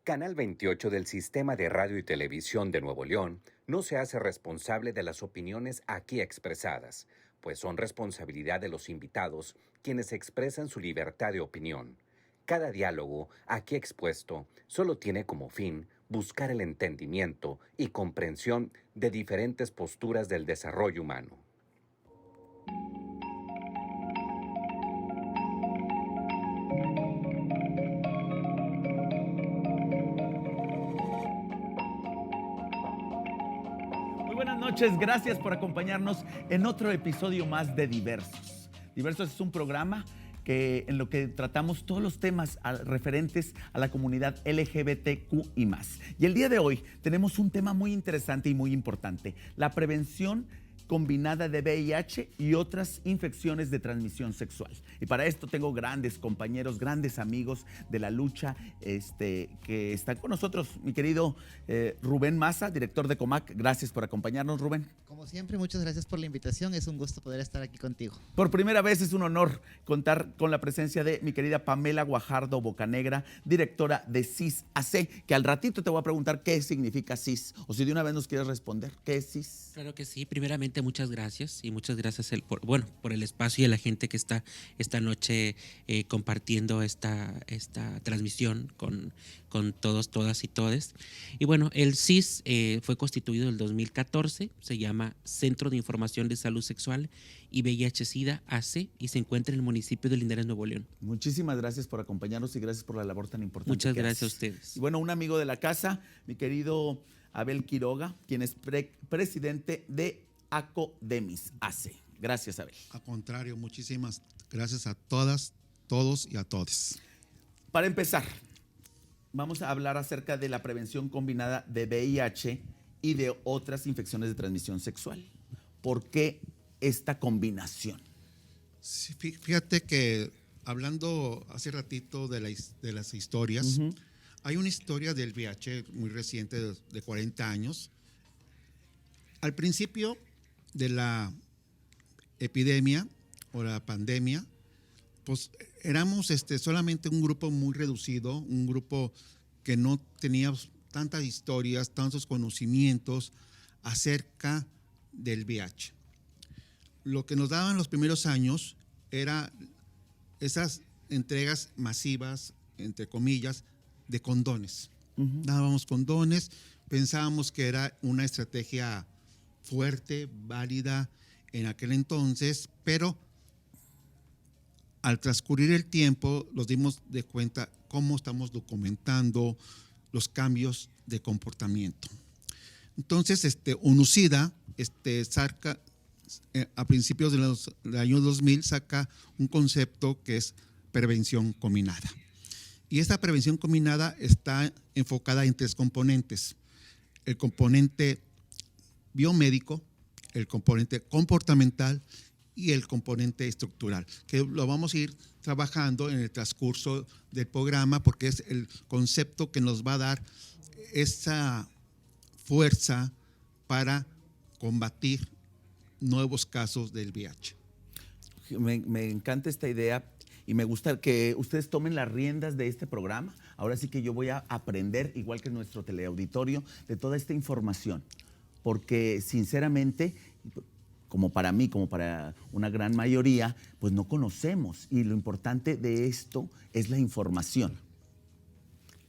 Canal 28 del Sistema de Radio y Televisión de Nuevo León no se hace responsable de las opiniones aquí expresadas, pues son responsabilidad de los invitados quienes expresan su libertad de opinión. Cada diálogo aquí expuesto solo tiene como fin buscar el entendimiento y comprensión de diferentes posturas del desarrollo humano. Muy buenas noches, gracias por acompañarnos en otro episodio más de Diversos. Diversos es un programa en lo que tratamos todos los temas referentes a la comunidad LGBTQ y más. Y el día de hoy tenemos un tema muy interesante y muy importante: la prevención combinada de VIH y otras infecciones de transmisión sexual. Y para esto tengo grandes compañeros, grandes amigos de la lucha que están con nosotros. Mi querido Rubén Maza, director de COMAC, gracias por acompañarnos, Rubén. Como siempre, muchas gracias por la invitación, es un gusto poder estar aquí contigo. Por primera vez es un honor contar con la presencia de mi querida Pamela Guajardo Bocanegra, directora de CIS AC, que al ratito te voy a preguntar qué significa CIS, o si de una vez nos quieres responder, ¿qué es CIS? Claro que sí. Primeramente, muchas gracias y muchas gracias por el espacio y a la gente que está esta noche compartiendo esta transmisión con todos, todas y todes. Y bueno, el CIS fue constituido en el 2014, se llama Centro de Información de Salud Sexual y VIH-Sida AC y se encuentra en el municipio de Linares, Nuevo León. Muchísimas gracias por acompañarnos y gracias por la labor tan importante. Muchas gracias a ustedes. Y bueno, un amigo de la casa, mi querido Abel Quiroga, quien es presidente de ACODEMIS AC. Gracias, Abel. Al contrario, muchísimas gracias a todas, todos y a todes. Para empezar, vamos a hablar acerca de la prevención combinada de VIH y de otras infecciones de transmisión sexual. ¿Por qué esta combinación? Sí, fíjate que hablando hace ratito de las historias, hay una historia del VIH muy reciente de 40 años. Al principio de la epidemia o la pandemia, pues éramos solamente un grupo muy reducido, un grupo que no tenía tantas historias, tantos conocimientos acerca del VIH. Lo que nos daban los primeros años era esas entregas masivas, entre comillas, de condones. Dábamos condones, pensábamos que era una estrategia fuerte, válida en aquel entonces, pero al transcurrir el tiempo nos dimos de cuenta cómo estamos documentando los cambios de comportamiento. Entonces, UNUSIDA saca, a principios del año 2000, saca un concepto que es prevención combinada. Y esta prevención combinada está enfocada en tres componentes: el componente biomédico, el componente comportamental y el componente estructural, que lo vamos a ir trabajando en el transcurso del programa porque es el concepto que nos va a dar esa fuerza para combatir nuevos casos del VIH. Me encanta esta idea y me gusta que ustedes tomen las riendas de este programa. Ahora sí que yo voy a aprender, igual que nuestro teleauditorio, de toda esta información, porque sinceramente, como para mí, como para una gran mayoría, pues no conocemos, y lo importante de esto es la información.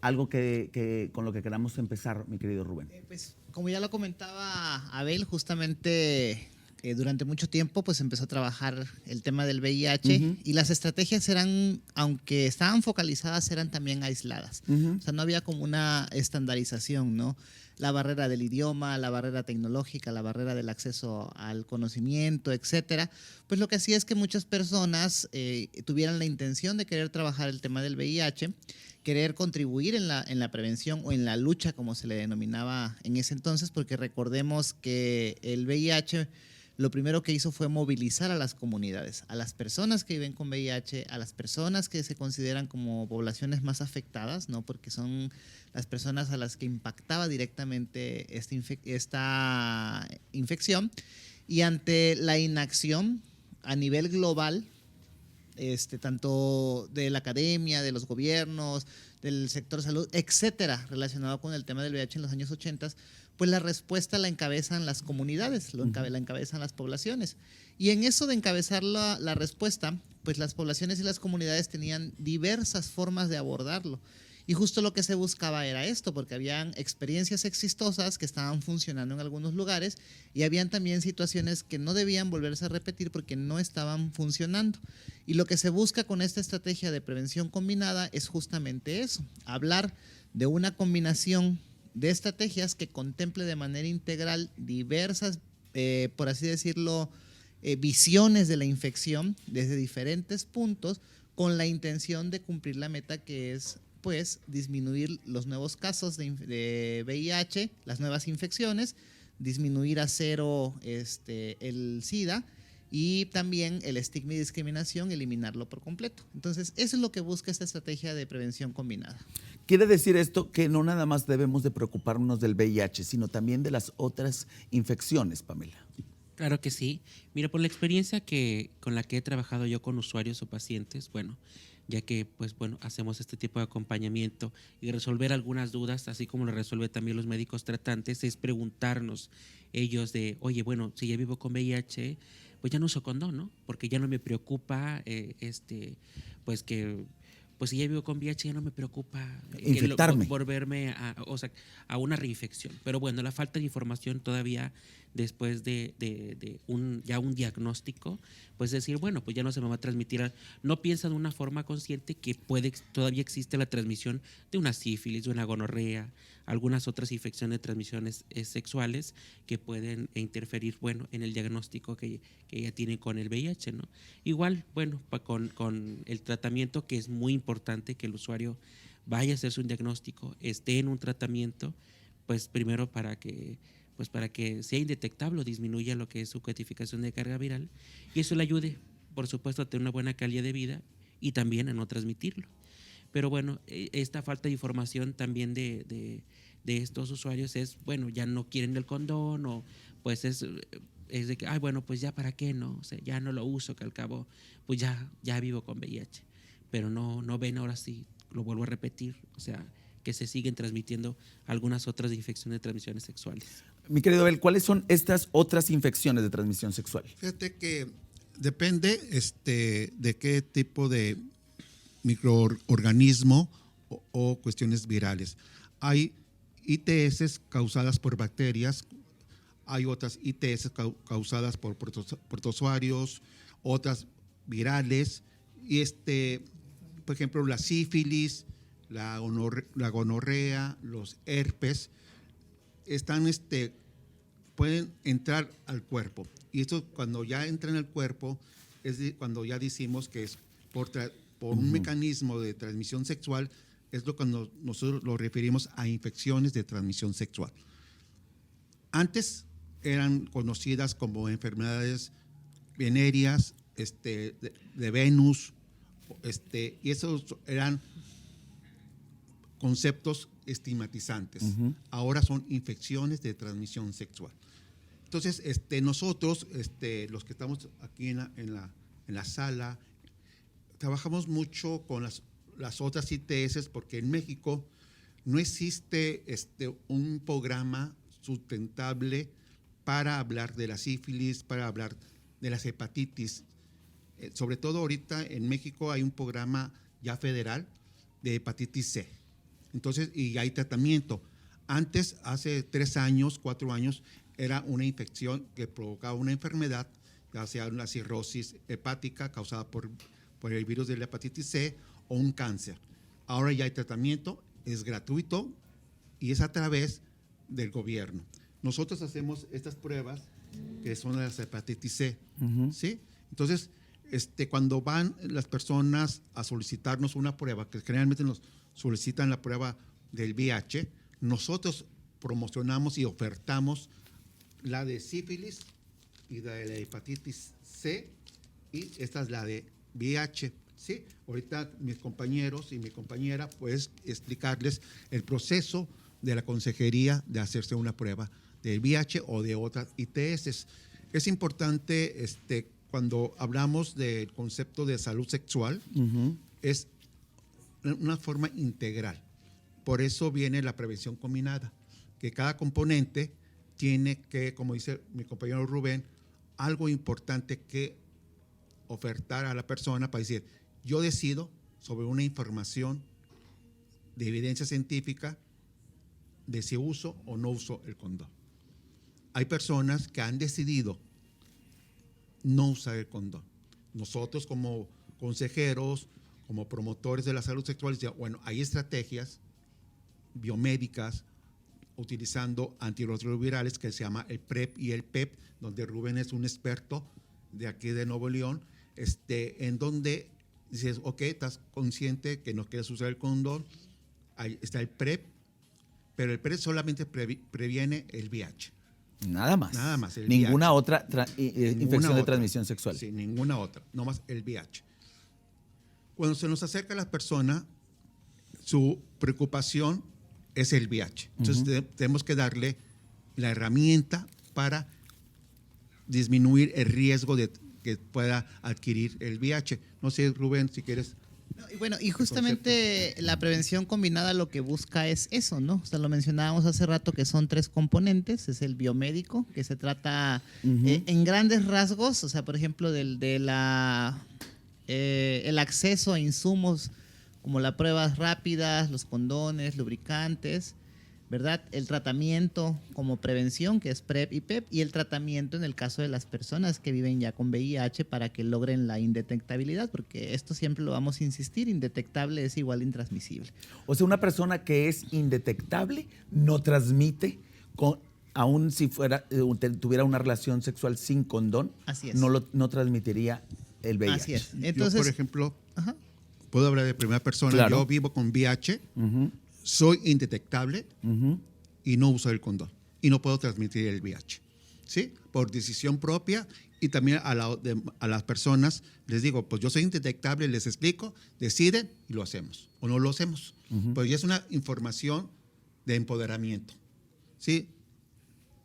Algo con lo que queramos empezar, mi querido Rubén. Pues como ya lo comentaba Abel, justamente durante mucho tiempo pues empezó a trabajar el tema del VIH y las estrategias eran, aunque estaban focalizadas, eran también aisladas. O sea, no había como una estandarización, ¿no? La barrera del idioma, la barrera tecnológica, la barrera del acceso al conocimiento, etcétera, pues lo que hacía es que muchas personas tuvieran la intención de querer trabajar el tema del VIH, querer contribuir en la prevención o en la lucha, como se le denominaba en ese entonces, porque recordemos que el VIH lo primero que hizo fue movilizar a las comunidades, a las personas que viven con VIH, a las personas que se consideran como poblaciones más afectadas, ¿no? Porque son las personas a las que impactaba directamente esta infección. Y ante la inacción a nivel global, tanto de la academia, de los gobiernos, del sector salud, etcétera, relacionado con el tema del VIH en los años 80, pues la respuesta la encabezan las comunidades, la encabezan las poblaciones. Y en eso de encabezar la respuesta, pues las poblaciones y las comunidades tenían diversas formas de abordarlo. Y justo lo que se buscaba era esto, porque habían experiencias exitosas que estaban funcionando en algunos lugares y habían también situaciones que no debían volverse a repetir porque no estaban funcionando. Y lo que se busca con esta estrategia de prevención combinada es justamente eso, hablar de una combinación de estrategias que contemple de manera integral diversas, por así decirlo, visiones de la infección desde diferentes puntos con la intención de cumplir la meta que es pues disminuir los nuevos casos de VIH, las nuevas infecciones, disminuir a cero el SIDA y también el estigma y discriminación, eliminarlo por completo. Entonces, eso es lo que busca esta estrategia de prevención combinada. Quiere decir esto que no nada más debemos de preocuparnos del VIH, sino también de las otras infecciones, Pamela. Claro que sí. Mira, por la experiencia con la que he trabajado yo con usuarios o pacientes, bueno, ya que pues bueno, hacemos este tipo de acompañamiento y resolver algunas dudas, así como lo resuelven también los médicos tratantes, es preguntarnos ellos de, oye, bueno, si ya vivo con VIH, pues ya no uso condón, ¿no? Porque ya no me preocupa, pues que, pues si ya vivo con VIH ya no me preocupa infectarme, volverme a una reinfección. Pero bueno, la falta de información todavía después de ya un diagnóstico, pues decir, bueno, pues ya no se me va a transmitir, no piensa de una forma consciente que todavía existe la transmisión de una sífilis, de una gonorrea, algunas otras infecciones de transmisiones sexuales que pueden interferir, bueno, en el diagnóstico que ya tienen con el VIH, ¿no? Igual, bueno, con el tratamiento, que es muy importante que el usuario vaya a hacerse un diagnóstico, esté en un tratamiento, pues primero para que sea indetectable o disminuya lo que es su codificación de carga viral y eso le ayude, por supuesto, a tener una buena calidad de vida y también a no transmitirlo. Pero bueno, esta falta de información también de estos usuarios es, bueno, ya no quieren el condón o pues es de que, ay, bueno, pues ya para qué, ¿no? O sea, ya no lo uso, que al cabo, pues ya vivo con VIH. Pero no ven, ahora sí, lo vuelvo a repetir, o sea, que se siguen transmitiendo algunas otras infecciones de transmisiones sexuales. Mi querido Abel, ¿cuáles son estas otras infecciones de transmisión sexual? Fíjate que depende de qué tipo de microorganismo o cuestiones virales. Hay ITS causadas por bacterias, hay otras ITS causadas por protozoarios, otras virales, y por ejemplo, la sífilis, la gonorrea, los herpes, pueden entrar al cuerpo. Y esto, cuando ya entran al cuerpo, cuando ya decimos que es por un mecanismo de transmisión sexual, es cuando nosotros lo referimos a infecciones de transmisión sexual. Antes eran conocidas como enfermedades venéreas, de Venus, y esos eran conceptos estigmatizantes. Ahora son infecciones de transmisión sexual. Entonces, nosotros, los que estamos aquí en la sala, trabajamos mucho con las otras ITS porque en México no existe un programa sustentable para hablar de la sífilis, para hablar de las hepatitis. Sobre todo ahorita en México hay un programa ya federal de hepatitis C. Entonces, y hay tratamiento. Antes, hace 3 años, 4 años, era una infección que provocaba una enfermedad, ya sea una cirrosis hepática causada por el virus de la hepatitis C o un cáncer. Ahora ya hay tratamiento, es gratuito y es a través del gobierno. Nosotros hacemos estas pruebas que son las hepatitis C, ¿sí? Entonces, cuando van las personas a solicitarnos una prueba, que generalmente nos solicitan la prueba del VIH, nosotros promocionamos y ofertamos la de sífilis y la de la hepatitis C, y esta es la de VIH, ¿sí? Ahorita mis compañeros y mi compañera pueden explicarles el proceso de la consejería de hacerse una prueba del VIH o de otras ITS. Es importante, cuando hablamos del concepto de salud sexual, es una forma integral. Por eso viene la prevención combinada, que cada componente tiene que, como dice mi compañero Rubén, algo importante que ofertar a la persona para decir, yo decido sobre una información de evidencia científica de si uso o no uso el condón. Hay personas que han decidido no usar el condón. Nosotros como consejeros, como promotores de la salud sexual, bueno, hay estrategias biomédicas utilizando antirretrovirales que se llama el PrEP y el PEP, donde Rubén es un experto de aquí de Nuevo León, en donde dices, ok, estás consciente que no quieres usar el condón, ahí está el PrEP, pero el PrEP solamente previene el VIH. Nada más. Nada más. Ninguna VIH. otra infección de transmisión sexual. Sí, ninguna otra, nomás el VIH. Cuando se nos acerca a la persona, su preocupación es el VIH. Entonces tenemos que darle la herramienta para disminuir el riesgo de que pueda adquirir el VIH. No sé, Rubén, si quieres. No, y bueno, y justamente la prevención combinada lo que busca es eso, ¿no? O sea, lo mencionábamos hace rato que son 3 componentes. Es el biomédico, que se trata en grandes rasgos, o sea, por ejemplo, el acceso a insumos como las pruebas rápidas, los condones, lubricantes, ¿verdad? El tratamiento como prevención, que es PrEP y PEP, y el tratamiento en el caso de las personas que viven ya con VIH para que logren la indetectabilidad, porque esto siempre lo vamos a insistir, indetectable es igual a intransmisible. O sea, una persona que es indetectable no transmite, aún si tuviera una relación sexual sin condón, Así es. no transmitiría el VIH. Así es. Entonces, yo, por ejemplo, ajá. puedo hablar de primera persona. Claro. Yo vivo con VIH, soy indetectable y no uso el condón. Y no puedo transmitir el VIH. ¿Sí? Por decisión propia. Y también a las personas les digo, pues yo soy indetectable, les explico, deciden y lo hacemos. O no lo hacemos. Pues ya es una información de empoderamiento. ¿Sí?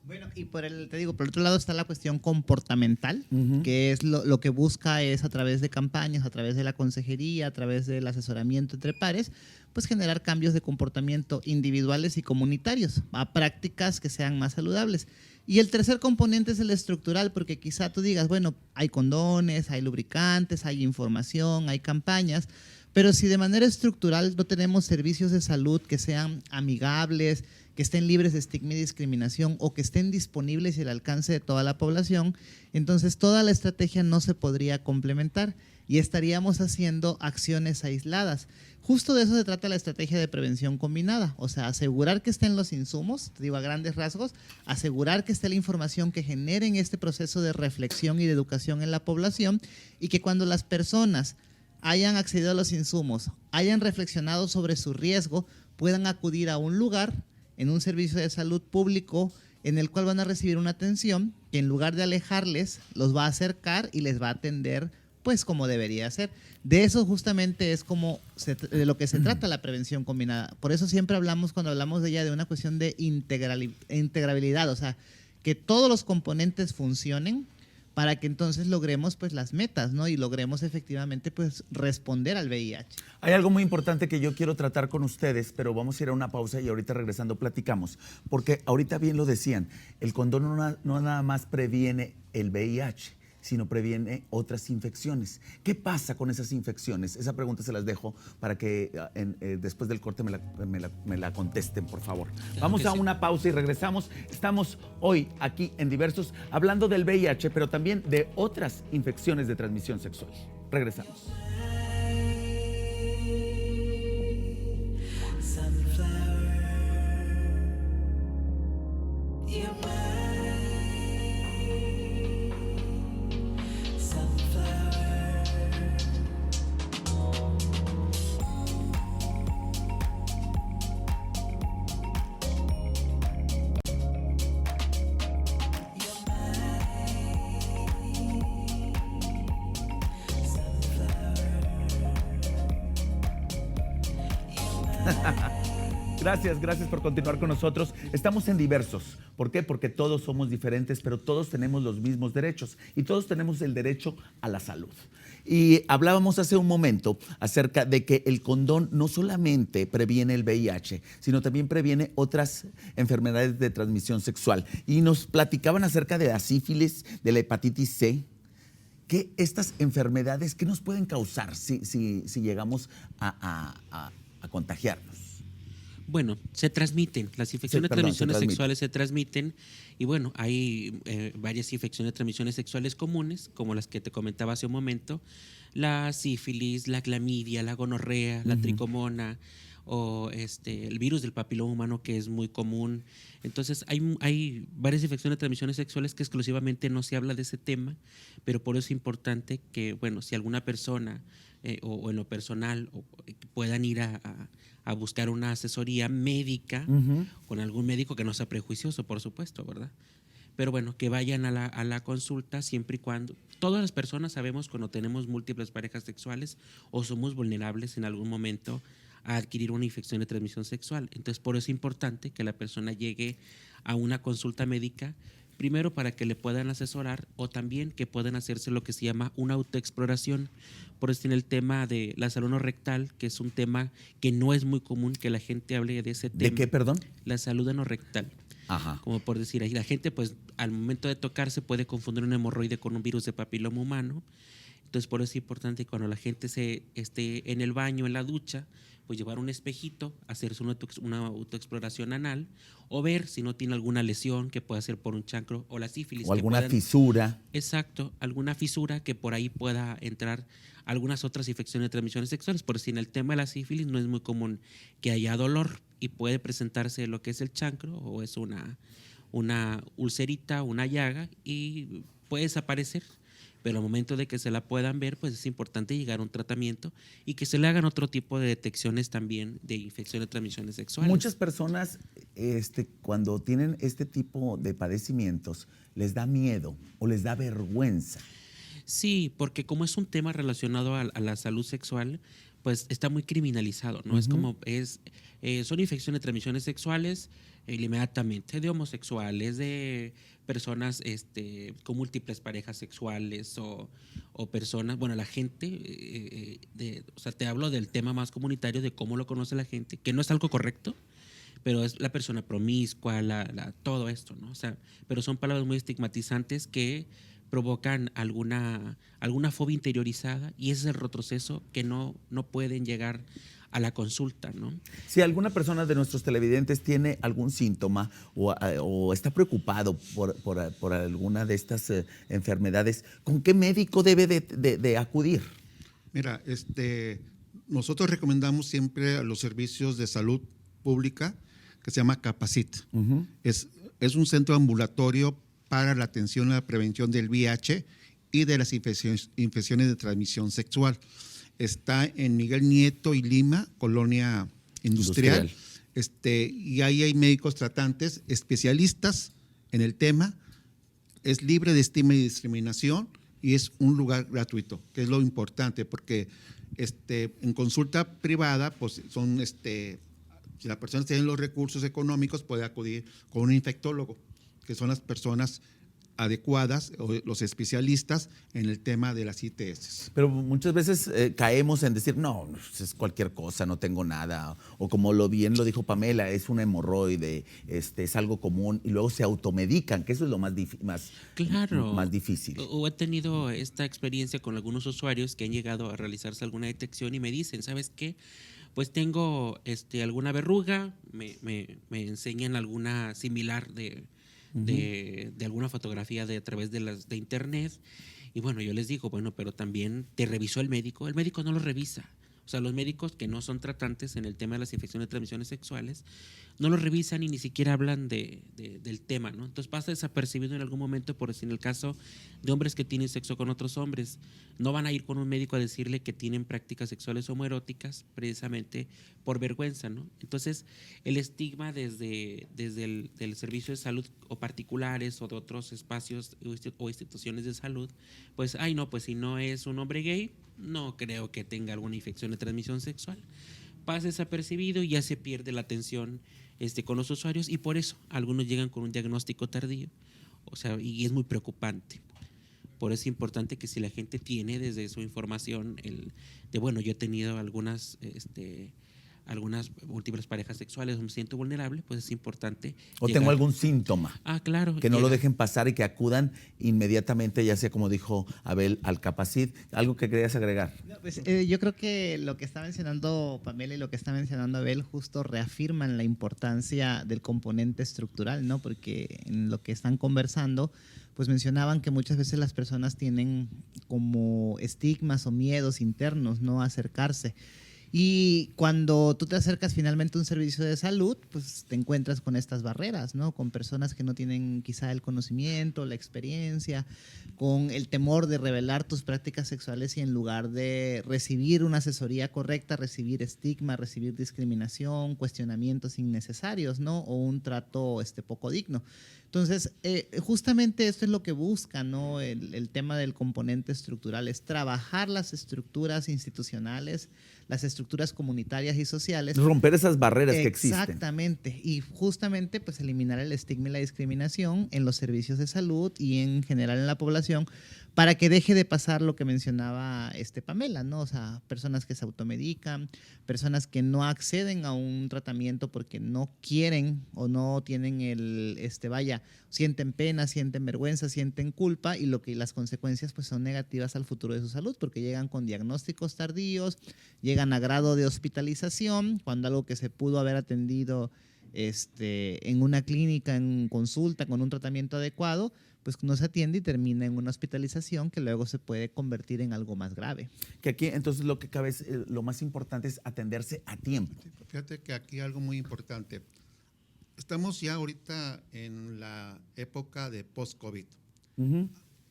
Bueno, y por el otro lado está la cuestión comportamental, que es lo que busca es a través de campañas, a través de la consejería, a través del asesoramiento entre pares, pues generar cambios de comportamiento individuales y comunitarios a prácticas que sean más saludables. Y el tercer componente es el estructural, porque quizá tú digas, bueno, hay condones, hay lubricantes, hay información, hay campañas, pero si de manera estructural no tenemos servicios de salud que sean amigables, que estén libres de estigma y discriminación o que estén disponibles y al alcance de toda la población, entonces toda la estrategia no se podría complementar y estaríamos haciendo acciones aisladas. Justo de eso se trata la estrategia de prevención combinada, o sea, asegurar que estén los insumos, te digo a grandes rasgos, asegurar que esté la información que generen este proceso de reflexión y de educación en la población y que cuando las personas hayan accedido a los insumos, hayan reflexionado sobre su riesgo, puedan acudir a un lugar en un servicio de salud público en el cual van a recibir una atención que en lugar de alejarles, los va a acercar y les va a atender pues como debería ser. De eso justamente es de lo que se trata la prevención combinada. Por eso siempre hablamos, cuando hablamos de ella, de una cuestión de integrabilidad, o sea, que todos los componentes funcionen para que entonces logremos pues las metas, ¿no? Y logremos efectivamente pues responder al VIH. Hay algo muy importante que yo quiero tratar con ustedes, pero vamos a ir a una pausa y ahorita regresando platicamos. Porque ahorita bien lo decían, el condón no nada más previene el VIH, sino previene otras infecciones. ¿Qué pasa con esas infecciones? Esa pregunta se las dejo para que después del corte me la contesten, por favor. Claro. Vamos a una pausa y regresamos. Estamos hoy aquí en Diversos hablando del VIH, pero también de otras infecciones de transmisión sexual. Regresamos. Gracias por continuar con nosotros. Estamos en Diversos. ¿Por qué? Porque todos somos diferentes, pero todos tenemos los mismos derechos y todos tenemos el derecho a la salud. Y hablábamos hace un momento acerca de que el condón no solamente previene el VIH, sino también previene otras enfermedades de transmisión sexual. Y nos platicaban acerca de la sífilis, de la hepatitis C. ¿Qué estas enfermedades, qué nos pueden causar si llegamos a contagiarnos? Bueno, se transmiten, las infecciones de transmisiones sexuales se transmiten y bueno, hay varias infecciones de transmisiones sexuales comunes, como las que te comentaba hace un momento, la sífilis, la clamidia, la gonorrea, la tricomona o el virus del papiloma humano que es muy común. Entonces hay varias infecciones de transmisiones sexuales que exclusivamente no se habla de ese tema, pero por eso es importante que, bueno, si alguna persona o en lo personal puedan ir a buscar una asesoría médica con algún médico que no sea prejuicioso, por supuesto, ¿verdad? Pero bueno, que vayan a la consulta siempre y cuando. Todas las personas sabemos cuando tenemos múltiples parejas sexuales o somos vulnerables en algún momento a adquirir una infección de transmisión sexual. Entonces, por eso es importante que la persona llegue a una consulta médica, primero para que le puedan asesorar o también que puedan hacerse lo que se llama una autoexploración. Por eso tiene el tema de la salud no rectal, que es un tema que no es muy común que la gente hable de ese tema. ¿De qué, perdón? La salud no rectal. Ajá. Como por decir, ahí la gente pues al momento de tocarse puede confundir un hemorroide con un virus de papiloma humano. Entonces por eso es importante cuando la gente esté en el baño, en la ducha, pues llevar un espejito, hacerse una autoexploración anal o ver si no tiene alguna lesión que pueda ser por un chancro o la sífilis. O alguna fisura. Exacto, alguna fisura que por ahí pueda entrar algunas otras infecciones de transmisiones sexuales. Por si en el tema de la sífilis no es muy común que haya dolor y puede presentarse lo que es el chancro o es una ulcerita, una llaga y puede desaparecer. Pero al momento de que se la puedan ver, pues es importante llegar a un tratamiento y que se le hagan otro tipo de detecciones también de infecciones de transmisiones sexuales. Muchas personas cuando tienen este tipo de padecimientos les da miedo o les da vergüenza. Sí, porque como es un tema relacionado a la salud sexual, pues está muy criminalizado, ¿no? Es como, son infecciones de transmisiones sexuales inmediatamente, de homosexuales, de personas con múltiples parejas sexuales o personas, bueno, la gente, o sea, te hablo del tema más comunitario de cómo lo conoce la gente, que no es algo correcto, pero es la persona promiscua, todo esto, ¿no? O sea, pero son palabras muy estigmatizantes que provocan alguna fobia interiorizada y ese es el retroceso que no pueden llegar a la consulta, ¿no? Si alguna persona de nuestros televidentes tiene algún síntoma o está preocupado por alguna de estas enfermedades, ¿con qué médico debe de acudir? Mira, nosotros recomendamos siempre a los servicios de salud pública que se llama Capacit. Es un centro ambulatorio para la atención y la prevención del VIH y de las infecciones de transmisión sexual. Está en Miguel Nieto y Lima, Colonia Industrial. Y ahí hay médicos tratantes, especialistas en el tema. Es libre de estigma y discriminación y es un lugar gratuito, que es lo importante, porque en consulta privada, pues son, si la persona tiene los recursos económicos, puede acudir con un infectólogo, que son las personas adecuadas o los especialistas en el tema de las ITS. Pero muchas veces caemos en decir, no, es cualquier cosa, no tengo nada. O como bien lo dijo Pamela, es un hemorroide, es algo común. Y luego se automedican, que eso es lo más difícil. O he tenido esta experiencia con algunos usuarios que han llegado a realizarse alguna detección y me dicen, ¿sabes qué? Pues tengo alguna verruga, me enseñan alguna similar de alguna fotografía a través de internet y bueno, yo les digo, bueno, pero también te revisó el médico no lo revisa. O sea, los médicos que no son tratantes en el tema de las infecciones de transmisiones sexuales no lo revisan y ni siquiera hablan del tema, ¿no? Entonces pasa desapercibido en algún momento, por decir en el caso de hombres que tienen sexo con otros hombres, no van a ir con un médico a decirle que tienen prácticas sexuales homoeróticas precisamente por vergüenza, ¿no? Entonces el estigma desde el servicio de salud o particulares o de otros espacios o instituciones de salud, pues, ay no, pues si no es un hombre gay, no creo que tenga alguna infección de transmisión sexual. pasa desapercibido y ya se pierde la atención con los usuarios, y por eso algunos llegan con un diagnóstico tardío, o sea, y es muy preocupante. Por eso es importante que si la gente tiene desde su información bueno, yo he tenido algunas múltiples parejas sexuales, me siento vulnerable, pues es importante. O tengo algún síntoma. Claro. Que no lo dejen pasar y que acudan inmediatamente, ya sea como dijo Abel, al Capacit. ¿Algo que querías agregar? No, pues, yo creo que lo que está mencionando Pamela y lo que está mencionando Abel justo reafirman la importancia del componente estructural, ¿no? Porque en lo que están conversando, pues mencionaban que muchas veces las personas tienen como estigmas o miedos internos, ¿no? A acercarse. Y cuando tú te acercas finalmente a un servicio de salud, pues te encuentras con estas barreras, ¿no? Con personas que no tienen quizá el conocimiento, la experiencia, con el temor de revelar tus prácticas sexuales y en lugar de recibir una asesoría correcta, recibir estigma, recibir discriminación, cuestionamientos innecesarios, ¿no? O un trato poco digno. Entonces, justamente esto es lo que busca, ¿no? El tema del componente estructural es trabajar las estructuras institucionales, las estructuras comunitarias y sociales. Romper esas barreras que existen. Exactamente. Y justamente pues eliminar el estigma y la discriminación en los servicios de salud y en general en la población para que deje de pasar lo que mencionaba Pamela, ¿no? O sea, personas que se automedican, personas que no acceden a un tratamiento porque no quieren o no tienen sienten pena, sienten vergüenza, sienten culpa y las consecuencias pues son negativas al futuro de su salud porque llegan con diagnósticos tardíos, llegan a grado de hospitalización cuando algo que se pudo haber atendido en una clínica, en consulta, con un tratamiento adecuado, pues no se atiende y termina en una hospitalización que luego se puede convertir en algo más grave. Que aquí entonces lo que cabe es, lo más importante es atenderse a tiempo. Fíjate que aquí algo muy importante. Estamos ya ahorita en la época de post-COVID.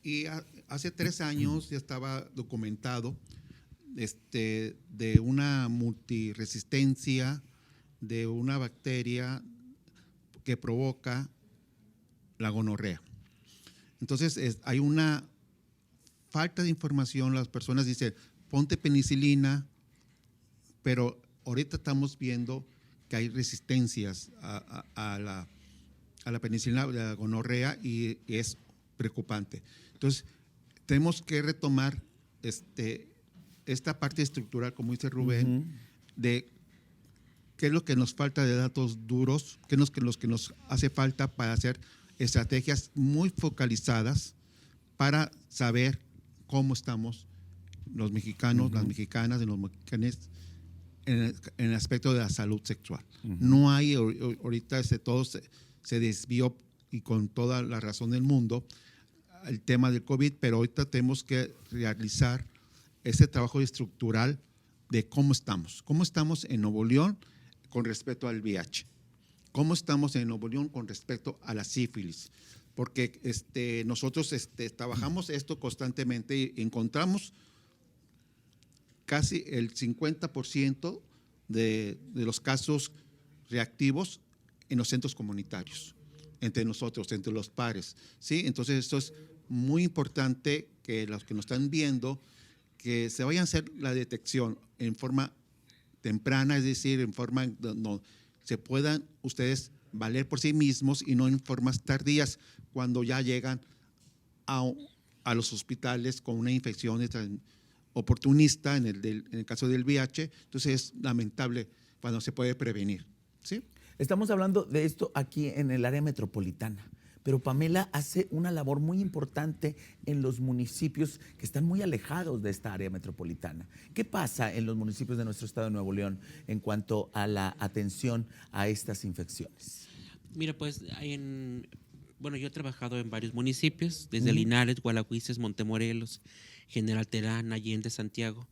Y hace 3 años ya estaba documentado de una multiresistencia de una bacteria que provoca la gonorrea. Entonces, hay una falta de información. Las personas dicen, ponte penicilina, pero ahorita estamos viendo que hay resistencias a la penicilina, a la gonorrea, y es preocupante. Entonces, tenemos que retomar esta parte estructural, como dice Rubén, de qué es lo que nos falta de datos duros, qué es lo que nos hace falta para hacer estrategias muy focalizadas para saber cómo estamos los mexicanos, las mexicanas y los mexicanos en el aspecto de la salud sexual. No hay, ahorita todo se desvió y con toda la razón del mundo el tema del COVID, pero ahorita tenemos que realizar ese trabajo estructural de cómo estamos en Nuevo León con respecto al VIH. ¿Cómo estamos en Nuevo León con respecto a la sífilis? Porque nosotros trabajamos esto constantemente y encontramos casi el 50% de los casos reactivos en los centros comunitarios, entre nosotros, entre los pares, ¿sí? Entonces, esto es muy importante que los que nos están viendo, que se vayan a hacer la detección en forma temprana, es decir, en forma donde se puedan ustedes valer por sí mismos y no en formas tardías cuando ya llegan a los hospitales con una infección oportunista en el caso del VIH. Entonces es lamentable cuando se puede prevenir, ¿sí? Estamos hablando de esto aquí en el área metropolitana, pero Pamela hace una labor muy importante en los municipios que están muy alejados de esta área metropolitana. ¿Qué pasa en los municipios de nuestro estado de Nuevo León en cuanto a la atención a estas infecciones? Mira, pues yo he trabajado en varios municipios, desde Linares, Gualahuises, Montemorelos, General Terán, Allende, Santiago.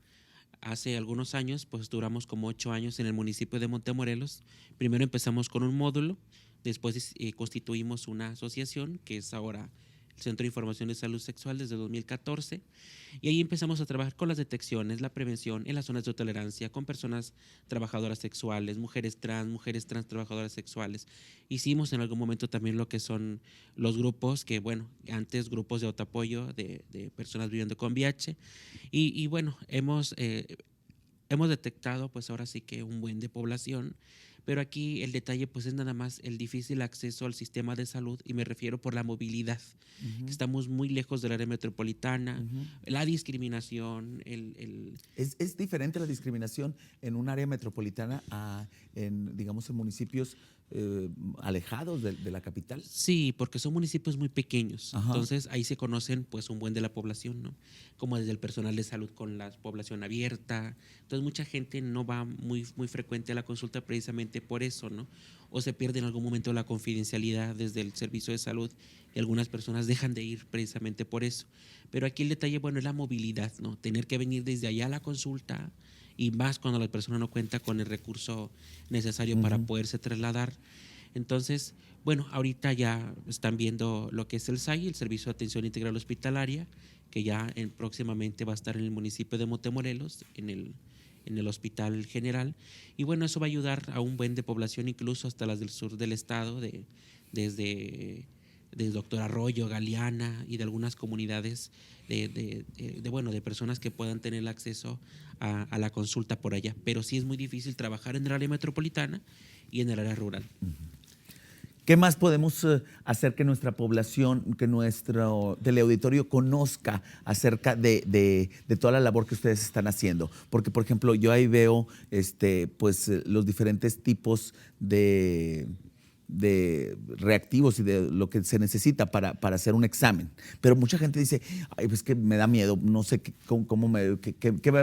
Hace algunos años, pues duramos como 8 años en el municipio de Montemorelos. Primero empezamos con un módulo, después constituimos una asociación, que es ahora el Centro de Información de Salud Sexual desde 2014, y ahí empezamos a trabajar con las detecciones, la prevención en las zonas de tolerancia, con personas trabajadoras sexuales, mujeres trans trabajadoras sexuales. Hicimos en algún momento también lo que son los grupos, que antes grupos de autoapoyo de personas viviendo con VIH, y hemos hemos detectado pues ahora sí que un buen de población, pero aquí el detalle pues es nada más el difícil acceso al sistema de salud, y me refiero por la movilidad, que estamos muy lejos del área metropolitana, la discriminación, ¿Es diferente la discriminación en un área metropolitana digamos, en municipios alejados de la capital? Sí, porque son municipios muy pequeños. Ajá. Entonces ahí se conocen pues un buen de la población, ¿no? Como desde el personal de salud con la población abierta. Entonces mucha gente no va muy frecuente a la consulta precisamente por eso, ¿no? O se pierde en algún momento la confidencialidad desde el servicio de salud, y algunas personas dejan de ir precisamente por eso. Pero aquí el detalle, bueno, es la movilidad, ¿no? Tener que venir desde allá a la consulta, y más cuando la persona no cuenta con el recurso necesario para poderse trasladar. Entonces, bueno, ahorita ya están viendo lo que es el SAI, el Servicio de Atención Integral Hospitalaria, que ya próximamente va a estar en el municipio de Montemorelos, en el Hospital General. Y bueno, eso va a ayudar a un buen de población, incluso hasta las del sur del estado, desde Doctor Arroyo, Galeana, y de algunas comunidades de personas que puedan tener acceso a la consulta por allá. Pero sí es muy difícil trabajar en el área metropolitana y en el área rural. ¿Qué más podemos hacer que nuestra población, que nuestro teleauditorio conozca acerca de toda la labor que ustedes están haciendo? Porque, por ejemplo, yo ahí veo los diferentes tipos de reactivos y de lo que se necesita para hacer un examen. Pero mucha gente dice, ay, pues que me da miedo, no sé qué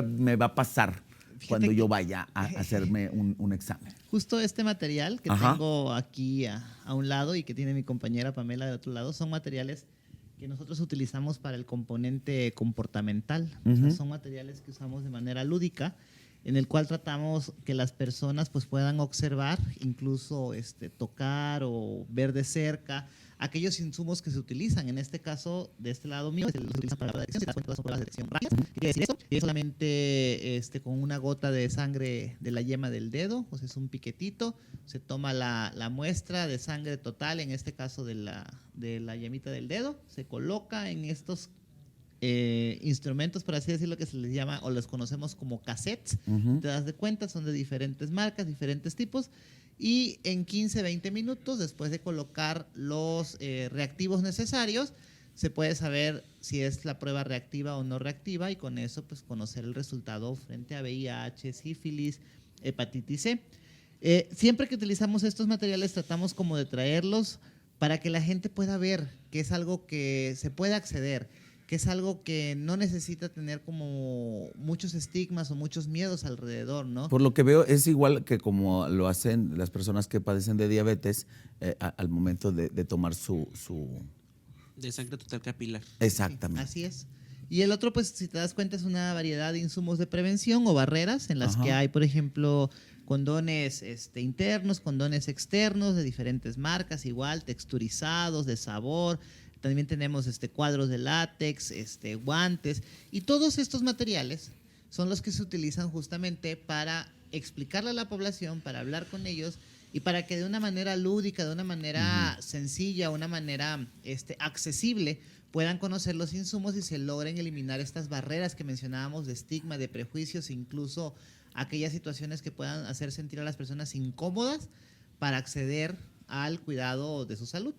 me va a pasar cuando yo vaya a hacerme un examen. Justo este material que tengo aquí a un lado y que tiene mi compañera Pamela de otro lado, son materiales que nosotros utilizamos para el componente comportamental. O sea, son materiales que usamos de manera lúdica, en el cual tratamos que las personas pues puedan observar, incluso tocar o ver de cerca aquellos insumos que se utilizan. En este caso, de este lado mío, se utilizan para la detección. Si te das cuenta, son pruebas de detección rápidas. ¿Qué quiere decir esto? Que es solamente con una gota de sangre de la yema del dedo, o sea, es un piquetito, se toma la muestra de sangre total, en este caso de la yemita del dedo, se coloca en estos instrumentos, por así decirlo, que se les llama o los conocemos como cassettes. Te das de cuenta, son de diferentes marcas, diferentes tipos, y en 15-20 minutos, después de colocar los reactivos necesarios, se puede saber si es la prueba reactiva o no reactiva, y con eso pues conocer el resultado frente a VIH, sífilis, hepatitis C. Siempre que utilizamos estos materiales tratamos como de traerlos para que la gente pueda ver que es algo que se puede acceder, que es algo que no necesita tener como muchos estigmas o muchos miedos alrededor, ¿no? Por lo que veo, es igual que como lo hacen las personas que padecen de diabetes al momento de tomar su... De sangre total capilar. Exactamente. Sí, así es. Y el otro, pues, si te das cuenta, es una variedad de insumos de prevención o barreras en las que hay, por ejemplo, condones internos, condones externos de diferentes marcas, igual, texturizados, de sabor. También tenemos cuadros de látex, guantes, y todos estos materiales son los que se utilizan justamente para explicarle a la población, para hablar con ellos y para que de una manera lúdica, de una manera sencilla, una manera accesible, puedan conocer los insumos y se logren eliminar estas barreras que mencionábamos de estigma, de prejuicios, incluso aquellas situaciones que puedan hacer sentir a las personas incómodas para acceder al cuidado de su salud.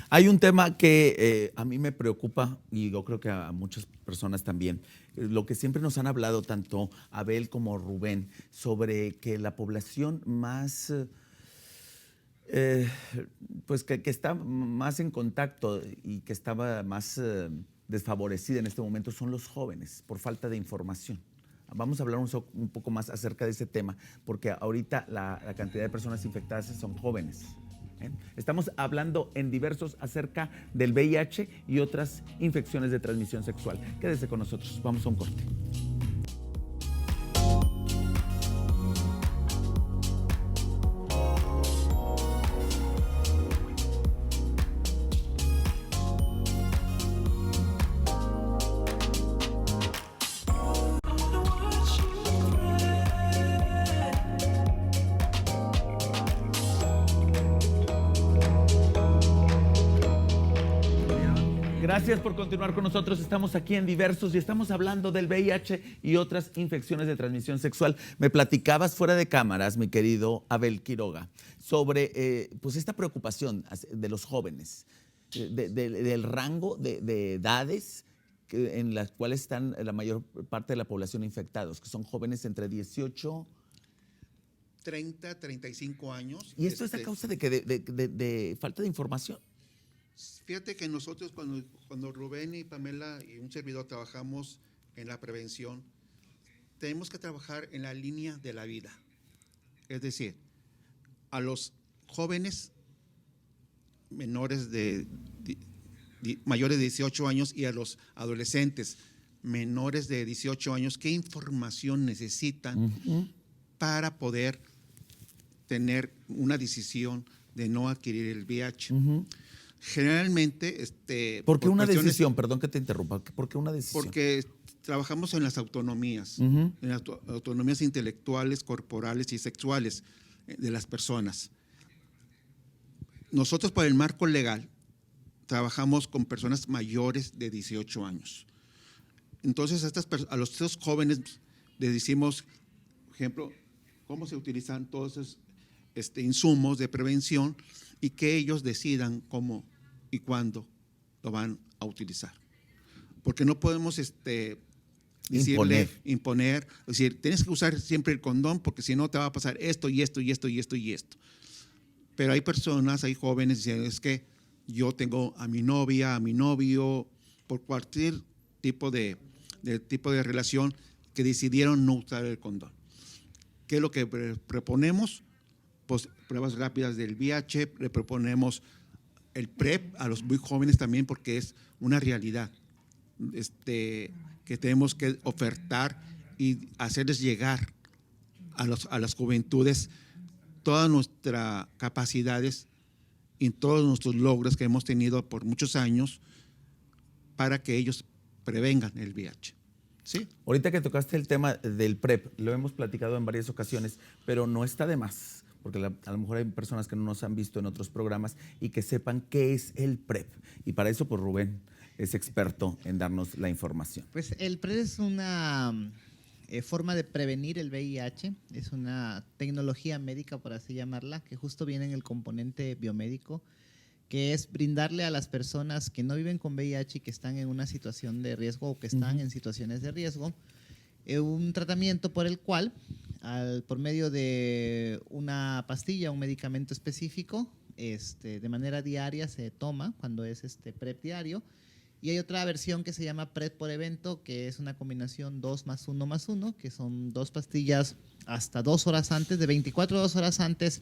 Hay un tema que a mí me preocupa, y yo creo que a muchas personas también, lo que siempre nos han hablado tanto Abel como Rubén, sobre que la población más, pues que está más en contacto y que estaba más desfavorecida en este momento son los jóvenes, por falta de información. Vamos a hablar un poco más acerca de ese tema, porque ahorita la cantidad de personas infectadas son jóvenes. Estamos hablando en Diversos acerca del VIH y otras infecciones de transmisión sexual. Quédese con nosotros, vamos a un corte. Gracias por continuar con nosotros. Estamos aquí en Diversos y estamos hablando del VIH y otras infecciones de transmisión sexual. Me platicabas fuera de cámaras, mi querido Abel Quiroga, sobre pues esta preocupación de los jóvenes, del rango de edades en las cuales están la mayor parte de la población infectados, que son jóvenes entre 18... 30, 35 años. ¿Y esto es a causa de falta de información? Fíjate que nosotros cuando Rubén y Pamela y un servidor trabajamos en la prevención, tenemos que trabajar en la línea de la vida. Es decir, a los jóvenes menores mayores de 18 años y a los adolescentes menores de 18 años, ¿qué información necesitan para poder tener una decisión de no adquirir el VIH? Generalmente, ¿por qué una decisión? Perdón que te interrumpa. ¿Por qué una decisión? Porque trabajamos en las autonomías, en las autonomías intelectuales, corporales y sexuales de las personas. Nosotros, por el marco legal, trabajamos con personas mayores de 18 años. Entonces, a estos jóvenes les decimos, por ejemplo, cómo se utilizan todos esos insumos de prevención y que ellos decidan cómo y cuándo lo van a utilizar. Porque no podemos imponer, decir, tienes que usar siempre el condón porque si no te va a pasar esto y esto y esto y esto y esto. Pero hay personas, hay jóvenes que dicen, es que yo tengo a mi novia, a mi novio, por cualquier tipo de relación que decidieron no usar el condón. ¿Qué es lo que proponemos? Pues pruebas rápidas del VIH, le proponemos el PrEP a los muy jóvenes también porque es una realidad que tenemos que ofertar y hacerles llegar a las juventudes todas nuestras capacidades y todos nuestros logros que hemos tenido por muchos años para que ellos prevengan el VIH. ¿Sí? Ahorita que tocaste el tema del PrEP, lo hemos platicado en varias ocasiones, pero no está de más, porque a lo mejor hay personas que no nos han visto en otros programas y que sepan qué es el PrEP. Y para eso, pues Rubén es experto en darnos la información. Pues el PrEP es una forma de prevenir el VIH, es una tecnología médica, por así llamarla, que justo viene en el componente biomédico, que es brindarle a las personas que no viven con VIH y que están en una situación de riesgo o que están en situaciones de riesgo, un tratamiento por el cual, por medio de una pastilla, un medicamento específico, de manera diaria se toma cuando es PrEP diario. Y hay otra versión que se llama PrEP por evento, que es una combinación 2 más 1 más 1, que son 2 pastillas hasta 2 horas antes, de 24 a 2 horas antes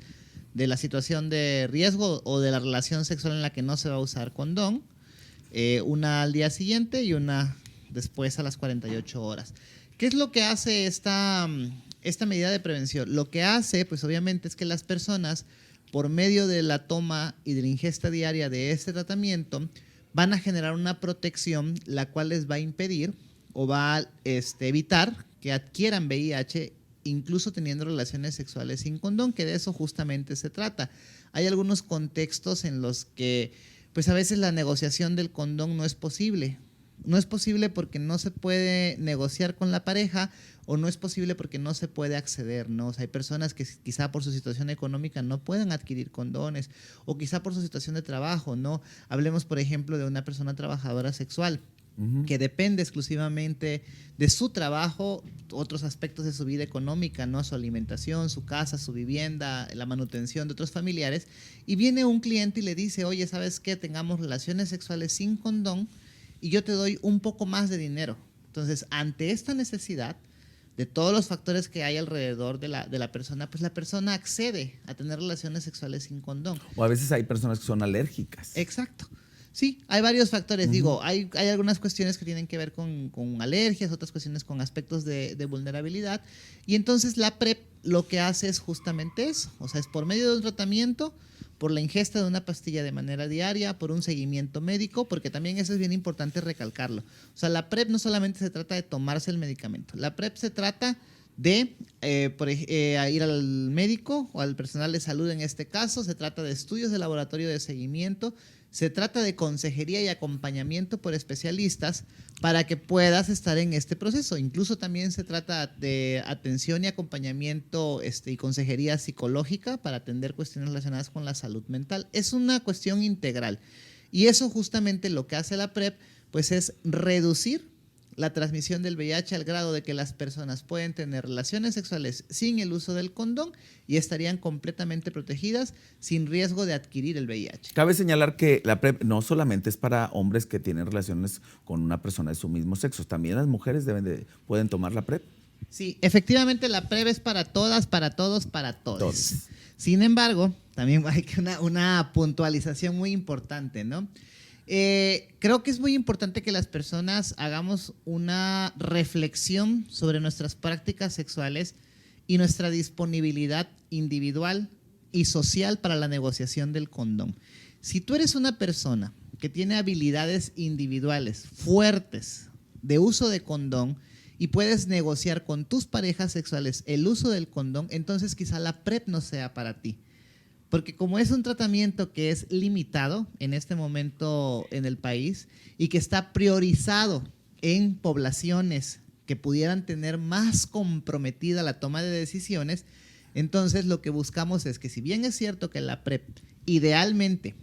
de la situación de riesgo o de la relación sexual en la que no se va a usar condón, una al día siguiente y una después a las 48 horas. ¿Qué es lo que hace esta medida de prevención? Lo que hace, pues obviamente, es que las personas, por medio de la toma y de la ingesta diaria de este tratamiento, van a generar una protección la cual les va a impedir o va a evitar que adquieran VIH incluso teniendo relaciones sexuales sin condón, que de eso justamente se trata. Hay algunos contextos en los que pues a veces la negociación del condón no es posible. No es posible porque no se puede negociar con la pareja o no es posible porque no se puede acceder, ¿no? O sea, hay personas que quizá por su situación económica no puedan adquirir condones o quizá por su situación de trabajo, ¿no? Hablemos, por ejemplo, de una persona trabajadora sexual que depende exclusivamente de su trabajo, otros aspectos de su vida económica, ¿no? Su alimentación, su casa, su vivienda, la manutención de otros familiares, y viene un cliente y le dice, oye, ¿sabes qué? Tengamos relaciones sexuales sin condón y yo te doy un poco más de dinero. Entonces, ante esta necesidad de todos los factores que hay alrededor de la persona, pues la persona accede a tener relaciones sexuales sin condón. O a veces hay personas que son alérgicas. Exacto. Sí, hay varios factores. Digo, hay algunas cuestiones que tienen que ver con alergias, otras cuestiones con aspectos de vulnerabilidad. Y entonces la PrEP lo que hace es justamente eso. O sea, es por medio de un tratamiento, por la ingesta de una pastilla de manera diaria, por un seguimiento médico, porque también eso es bien importante recalcarlo. O sea, la PrEP no solamente se trata de tomarse el medicamento. La PrEP se trata de ir al médico o al personal de salud en este caso. Se trata de estudios de laboratorio de seguimiento. Se trata de consejería y acompañamiento por especialistas para que puedas estar en este proceso. Incluso también se trata de atención y acompañamiento y consejería psicológica para atender cuestiones relacionadas con la salud mental. Es una cuestión integral. Y eso justamente lo que hace la PrEP, pues es reducir la transmisión del VIH al grado de que las personas pueden tener relaciones sexuales sin el uso del condón y estarían completamente protegidas sin riesgo de adquirir el VIH. Cabe señalar que la PrEP no solamente es para hombres que tienen relaciones con una persona de su mismo sexo, también las mujeres pueden tomar la PrEP. Sí, efectivamente la PrEP es para todas, para todos, para todos. Sin embargo, también hay una puntualización muy importante, ¿no? Creo que es muy importante que las personas hagamos una reflexión sobre nuestras prácticas sexuales y nuestra disponibilidad individual y social para la negociación del condón. Si tú eres una persona que tiene habilidades individuales fuertes de uso de condón y puedes negociar con tus parejas sexuales el uso del condón, entonces quizá la PrEP no sea para ti. Porque como es un tratamiento que es limitado en este momento en el país y que está priorizado en poblaciones que pudieran tener más comprometida la toma de decisiones, entonces lo que buscamos es que, si bien es cierto que la PrEP idealmente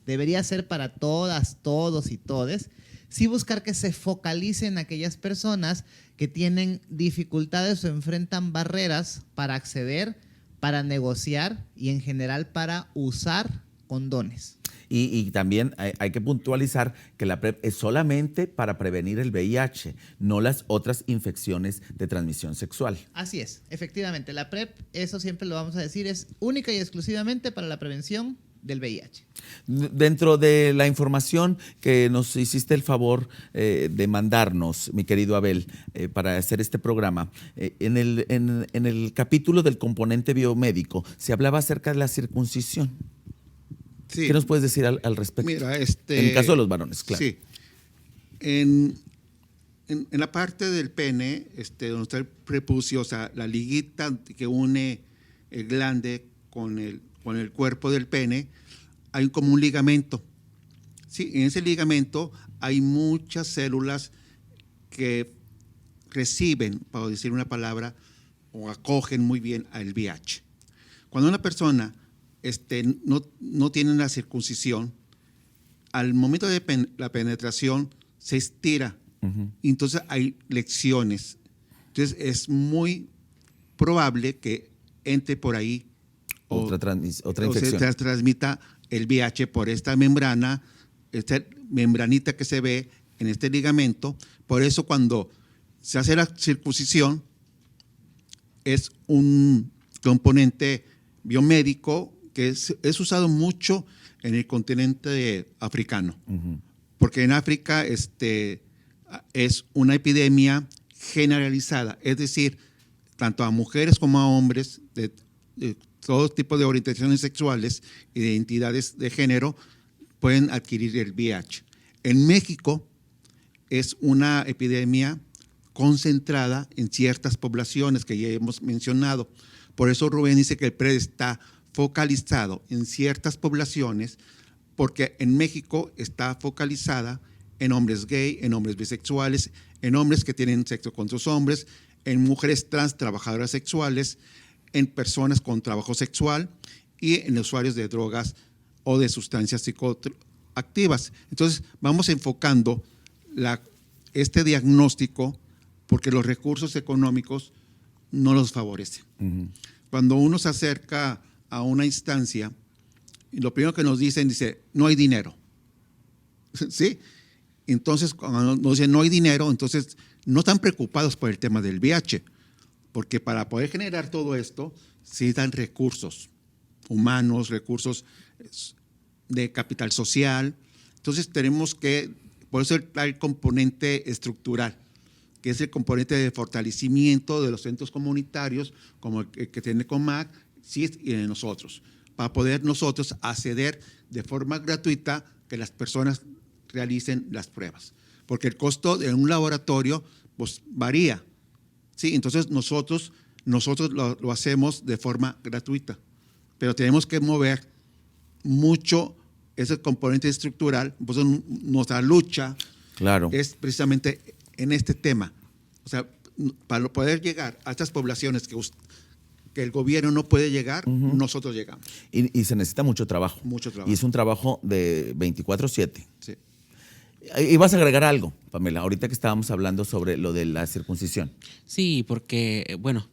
debería ser para todas, todos y todes, sí buscar que se focalice en aquellas personas que tienen dificultades o enfrentan barreras para acceder, para negociar y en general para usar condones. Y también hay que puntualizar que la PrEP es solamente para prevenir el VIH, no las otras infecciones de transmisión sexual. Así es, efectivamente. La PrEP, eso siempre lo vamos a decir, es única y exclusivamente para la prevención del VIH. Dentro de la información que nos hiciste el favor de mandarnos, mi querido Abel, para hacer este programa, en el capítulo del componente biomédico se hablaba acerca de la circuncisión. Sí. ¿Qué nos puedes decir al respecto? Mira, en el caso de los varones, claro. Sí. En la parte del pene, donde está el prepucio, o sea, la liguita que une el glande con el cuerpo del pene, hay como un ligamento. Sí, en ese ligamento hay muchas células que reciben, para decir una palabra, o acogen muy bien al VIH. Cuando una persona no tiene la circuncisión, al momento de la penetración se estira. Y entonces hay lecciones. Entonces es muy probable que entre por ahí otra infección. Se transmita el VIH por esta membrana, esta membranita que se ve en este ligamento. Por eso cuando se hace la circuncisión es un componente biomédico que es usado mucho en el continente africano. Porque en África es una epidemia generalizada, es decir, tanto a mujeres como a hombres de todo tipo de orientaciones sexuales y de identidades de género pueden adquirir el VIH. En México es una epidemia concentrada en ciertas poblaciones que ya hemos mencionado. Por eso Rubén dice que el PrEP está focalizado en ciertas poblaciones, porque en México está focalizada en hombres gay, en hombres bisexuales, en hombres que tienen sexo con otros hombres, en mujeres trans trabajadoras sexuales, en personas con trabajo sexual y en usuarios de drogas o de sustancias psicoactivas. Entonces, vamos enfocando este diagnóstico porque los recursos económicos no los favorecen. Cuando uno se acerca a una instancia, lo primero que nos dice, no hay dinero. ¿Sí? Entonces, cuando nos dicen no hay dinero, entonces no están preocupados por el tema del VIH, porque para poder generar todo esto, se necesitan recursos humanos, recursos de capital social. Entonces, tenemos que, por eso está el componente estructural, que es el componente de fortalecimiento de los centros comunitarios, como el que tiene COMAC, CIS y de nosotros, para poder nosotros acceder de forma gratuita que las personas realicen las pruebas. Porque el costo de un laboratorio pues, varía. ¿Sí? Entonces nosotros lo hacemos de forma gratuita, pero tenemos que mover mucho ese componente estructural, pues nuestra lucha Claro. es precisamente en este tema. O sea, para poder llegar a estas poblaciones que el gobierno no puede llegar, nosotros llegamos. Y se necesita mucho trabajo. Mucho trabajo. Y es un trabajo de 24/7. Sí. Y vas a agregar algo, Pamela, ahorita que estábamos hablando sobre lo de la circuncisión. Sí, porque, bueno,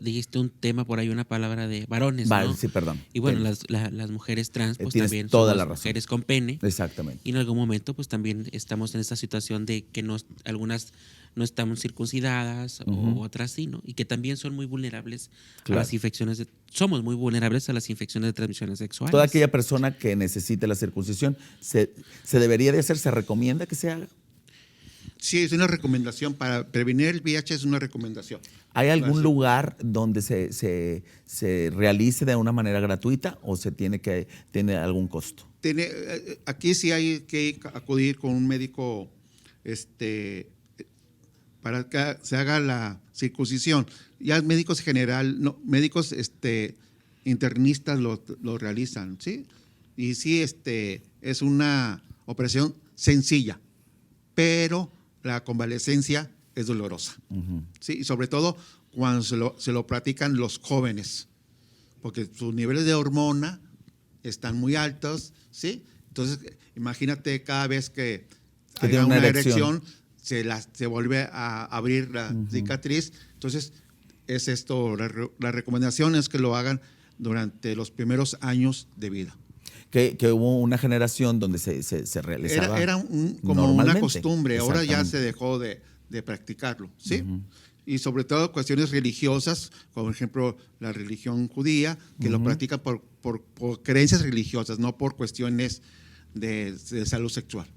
dijiste un tema por ahí, una palabra de varones, ¿no? Sí, perdón. Y bueno, Tienes- las mujeres trans, pues tienes también toda somos la razón. mujeres con pene. Exactamente. Y en algún momento, pues también estamos en esta situación de que algunas no estamos circuncidadas o otras sí, ¿no? Y que también son muy vulnerables Claro. a las infecciones, somos muy vulnerables a las infecciones de transmisiones sexuales. Toda aquella persona que necesite la circuncisión, ¿se debería de hacer? ¿Se recomienda que se haga? Sí, es una recomendación. Para prevenir el VIH es una recomendación. ¿Hay algún Así. lugar donde se realice de una manera gratuita o tiene algún costo? Aquí sí hay que acudir con un médico para que se haga la circuncisión. Ya médicos general, no, médicos internistas lo realizan, ¿sí? Y sí, es una operación sencilla, pero la convalecencia es dolorosa. ¿Sí? Y sobre todo cuando se lo practican los jóvenes, porque sus niveles de hormona están muy altos, ¿sí? Entonces, imagínate cada vez que tiene haya una una erección. se vuelve a abrir la cicatriz. Entonces, es esto, la recomendación es que lo hagan durante los primeros años de vida. Que hubo una generación donde se realizaba Era como una normalmente. costumbre, ahora ya se Exactamente. dejó de practicarlo, ¿sí? Y sobre todo cuestiones religiosas, como por ejemplo la religión judía, que lo practica por creencias religiosas, no por cuestiones de salud sexual.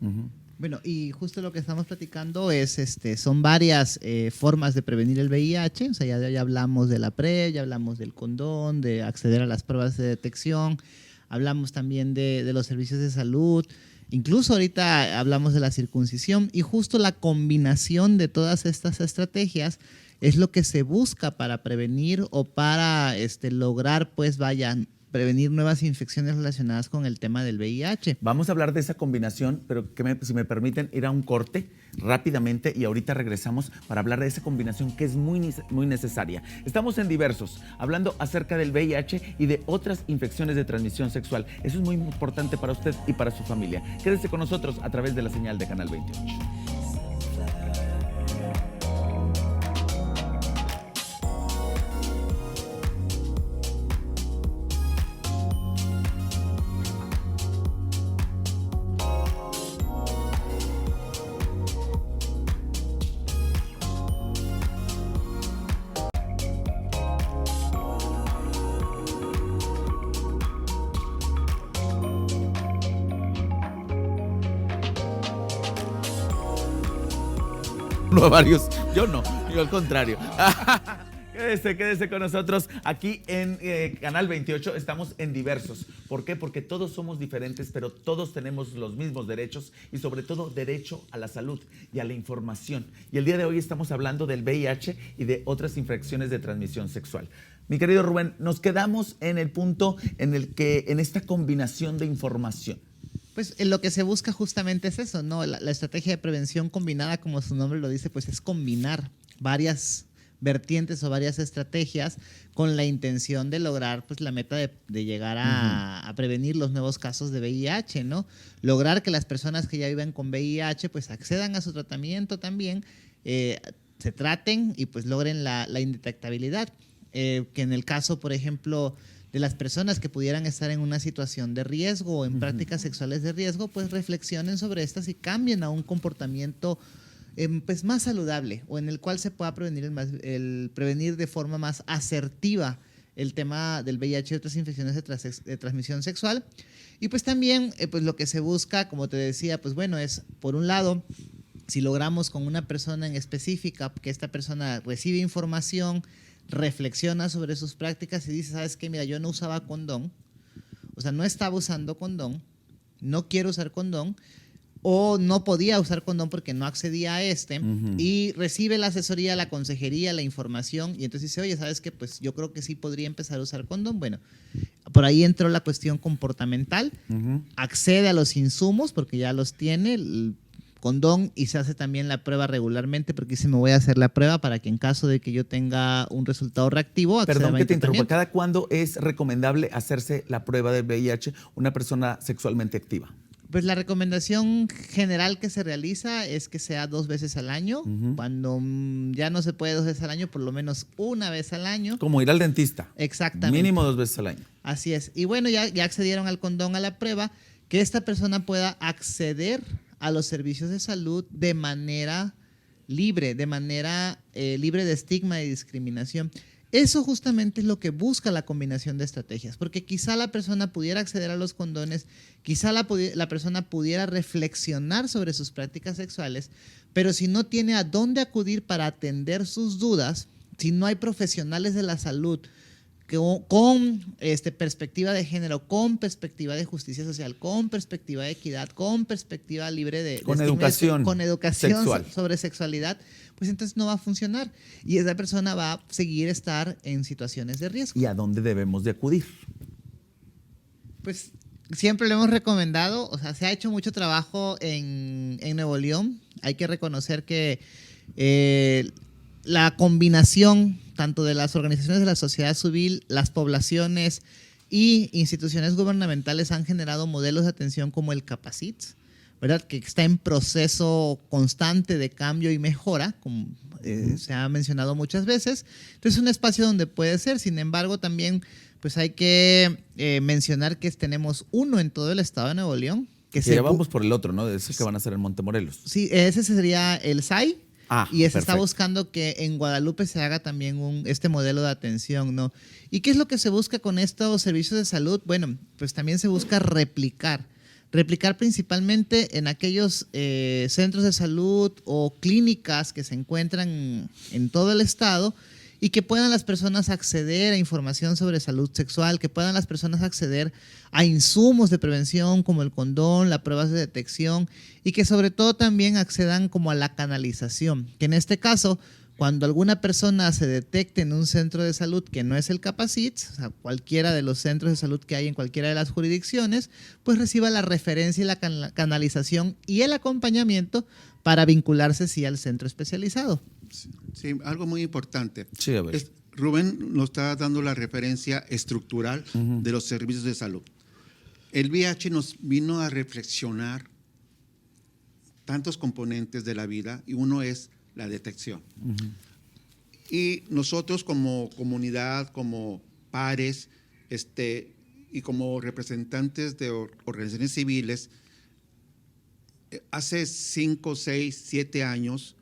Bueno, y justo lo que estamos platicando es, son varias formas de prevenir el VIH. O sea, ya hablamos de la PrEP, ya hablamos del condón, de acceder a las pruebas de detección, hablamos también de los servicios de salud, incluso ahorita hablamos de la circuncisión, y justo la combinación de todas estas estrategias es lo que se busca para prevenir o para lograr, pues prevenir nuevas infecciones relacionadas con el tema del VIH. Vamos a hablar de esa combinación, pero si me permiten ir a un corte rápidamente y ahorita regresamos para hablar de esa combinación que es muy necesaria. Estamos en Diversos, hablando acerca del VIH y de otras infecciones de transmisión sexual. Eso es muy importante para usted y para su familia. Quédese con nosotros a través de la señal de Canal 28. No, a varios. Yo no, yo al contrario. Quédese con nosotros aquí en Canal 28. Estamos en Diversos. ¿Por qué? Porque todos somos diferentes, pero todos tenemos los mismos derechos y sobre todo derecho a la salud y a la información. Y el día de hoy estamos hablando del VIH y de otras infecciones de transmisión sexual. Mi querido Rubén, nos quedamos en el punto en el que, en esta combinación de información. Pues lo que se busca justamente es eso, ¿no? La estrategia de prevención combinada, como su nombre lo dice, pues es combinar varias vertientes o varias estrategias con la intención de lograr pues la meta de llegar a prevenir los nuevos casos de VIH, ¿no? Lograr que las personas que ya viven con VIH pues accedan a su tratamiento también, se traten y pues logren la indetectabilidad. Que en el caso, por ejemplo, de las personas que pudieran estar en una situación de riesgo o en prácticas sexuales de riesgo, pues reflexionen sobre estas y cambien a un comportamiento pues más saludable, o en el cual se pueda prevenir de forma más asertiva el tema del VIH y otras infecciones de transmisión sexual. Y pues también pues lo que se busca, como te decía, pues bueno, es por un lado, si logramos con una persona en específica, que esta persona recibe información, reflexiona sobre sus prácticas y dice, ¿sabes qué? Mira, yo no usaba condón, o sea, no estaba usando condón, no quiero usar condón, o no podía usar condón porque no accedía a y recibe la asesoría, la consejería, la información, y entonces dice, oye, ¿sabes qué? Pues yo creo que sí podría empezar a usar condón. Bueno, por ahí entró la cuestión comportamental, accede a los insumos porque ya los tiene, el condón, y se hace también la prueba regularmente, porque dice, me voy a hacer la prueba para que en caso de que yo tenga un resultado reactivo, acceda. Perdón que te interrumpa, ¿cada cuándo es recomendable hacerse la prueba del VIH una persona sexualmente activa? Pues la recomendación general que se realiza es que sea 2 veces al año. Cuando ya no se puede 2 veces al año, por lo menos 1 vez al año. Como ir al dentista. Exactamente. Mínimo 2 veces al año. Así es. Y bueno, ya accedieron al condón, a la prueba, que esta persona pueda acceder a los servicios de salud de manera libre, libre de estigma y discriminación. Eso justamente es lo que busca la combinación de estrategias, porque quizá la persona pudiera acceder a los condones, quizá la persona pudiera reflexionar sobre sus prácticas sexuales, pero si no tiene a dónde acudir para atender sus dudas, si no hay profesionales de la salud con perspectiva de género, con perspectiva de justicia social, con perspectiva de equidad, con perspectiva libre de educación, con educación sexual. Sobre sexualidad, pues entonces no va a funcionar y esa persona va a seguir estar en situaciones de riesgo. ¿Y a dónde debemos de acudir? Pues siempre lo hemos recomendado, o sea, se ha hecho mucho trabajo en Nuevo León. Hay que reconocer que la combinación tanto de las organizaciones de la sociedad civil, las poblaciones y instituciones gubernamentales han generado modelos de atención como el Capacit, ¿verdad? Que está en proceso constante de cambio y mejora, como se ha mencionado muchas veces. Entonces es un espacio donde puede ser. Sin embargo, también pues hay que mencionar que tenemos uno en todo el estado de Nuevo León. Que ya vamos por el otro, ¿no? De ese que van a hacer en Montemorelos. Sí, ese sería el SAI. Y se está perfecto. buscando que en Guadalupe se haga también este modelo de atención, ¿no? ¿Y qué es lo que se busca con estos servicios de salud? Bueno, pues también se busca replicar principalmente en aquellos centros de salud o clínicas que se encuentran en todo el estado y que puedan las personas acceder a información sobre salud sexual, que puedan las personas acceder a insumos de prevención como el condón, las pruebas de detección y que sobre todo también accedan como a la canalización, que en este caso, cuando alguna persona se detecte en un centro de salud que no es el Capacit, o sea, cualquiera de los centros de salud que hay en cualquiera de las jurisdicciones, pues reciba la referencia y la canalización y el acompañamiento para vincularse sí al centro especializado. Sí, algo muy importante. Sí, a ver. Rubén nos está dando la referencia estructural de los servicios de salud. El VIH nos vino a reflexionar tantos componentes de la vida y uno es la detección. Y nosotros como comunidad, como pares y como representantes de organizaciones civiles, hace 5, 6, 7 años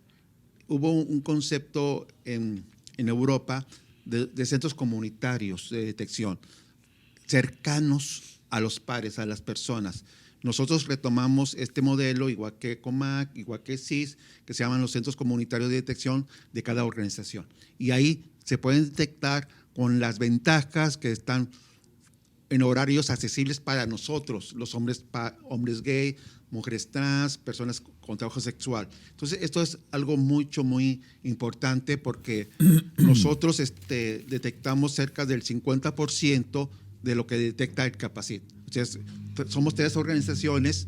hubo un concepto en Europa de centros comunitarios de detección, cercanos a los pares, a las personas. Nosotros retomamos este modelo, igual que COMAC, igual que CIS, que se llaman los centros comunitarios de detección de cada organización. Y ahí se pueden detectar con las ventajas que están en horarios accesibles para nosotros, los hombres gay, mujeres trans, personas con trabajo sexual. Entonces, esto es algo muy importante porque nosotros detectamos cerca del 50% de lo que detecta el Capacit. Entonces, somos 3 organizaciones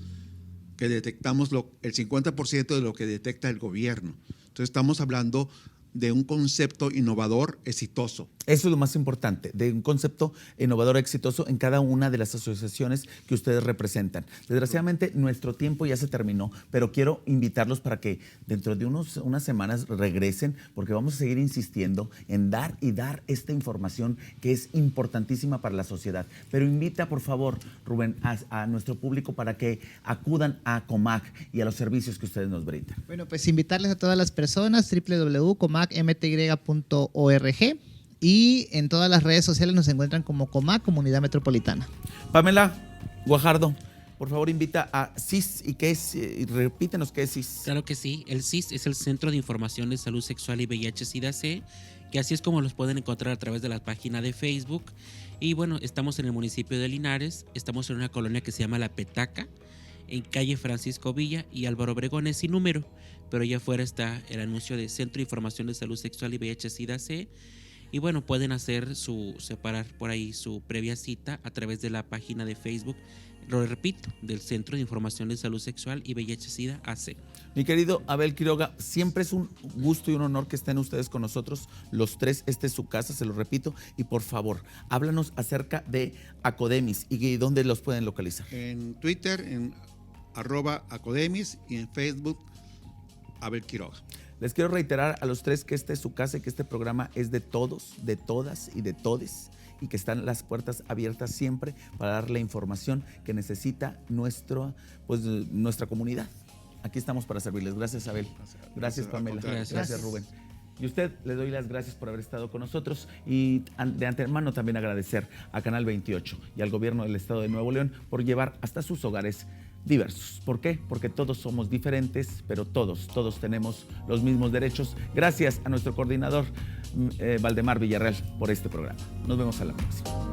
que detectamos el 50% de lo que detecta el gobierno. Entonces, estamos hablando de un concepto innovador exitoso. Eso es lo más importante, de un concepto innovador exitoso en cada una de las asociaciones que ustedes representan. Desgraciadamente, nuestro tiempo ya se terminó, pero quiero invitarlos para que dentro de unas semanas regresen, porque vamos a seguir insistiendo en dar esta información que es importantísima para la sociedad. Pero invita, por favor, Rubén, a nuestro público para que acudan a COMAC y a los servicios que ustedes nos brindan. Bueno, pues invitarles a todas las personas, www.comacmty.org. Y en todas las redes sociales nos encuentran como COMAC, Comunidad Metropolitana. Pamela Guajardo, por favor invita a CIS. ¿Y qué es? Repítenos qué es CIS. Claro que sí. El CIS es el Centro de Información de Salud Sexual y VIH-Sida-C, que así es como los pueden encontrar a través de la página de Facebook. Y bueno, estamos en el municipio de Linares, estamos en una colonia que se llama La Petaca. en calle Francisco Villa y Álvaro Obregón, es sin número, pero allá afuera está el anuncio de Centro de Información de Salud Sexual y VIH-Sida-C. Y bueno, pueden separar por ahí su previa cita a través de la página de Facebook, lo repito, del Centro de Información de Salud Sexual y VIH-Sida-AC. Mi querido Abel Quiroga, siempre es un gusto y un honor que estén ustedes con nosotros, los tres. Esta es su casa, se lo repito. Y por favor, háblanos acerca de Acodemis y dónde los pueden localizar. En Twitter, en @Acodemis, y en Facebook, Abel Quiroga. Les quiero reiterar a los tres que esta es su casa y que este programa es de todos, de todas y de todes, y que están las puertas abiertas siempre para dar la información que necesita nuestra comunidad. Aquí estamos para servirles. Gracias, Abel. Gracias, Pamela. Gracias, Rubén. Y a usted le doy las gracias por haber estado con nosotros, y de antemano también agradecer a Canal 28 y al gobierno del estado de Nuevo León por llevar hasta sus hogares diversos. ¿Por qué? Porque todos somos diferentes, pero todos tenemos los mismos derechos. Gracias a nuestro coordinador Valdemar Villarreal por este programa. Nos vemos a la próxima.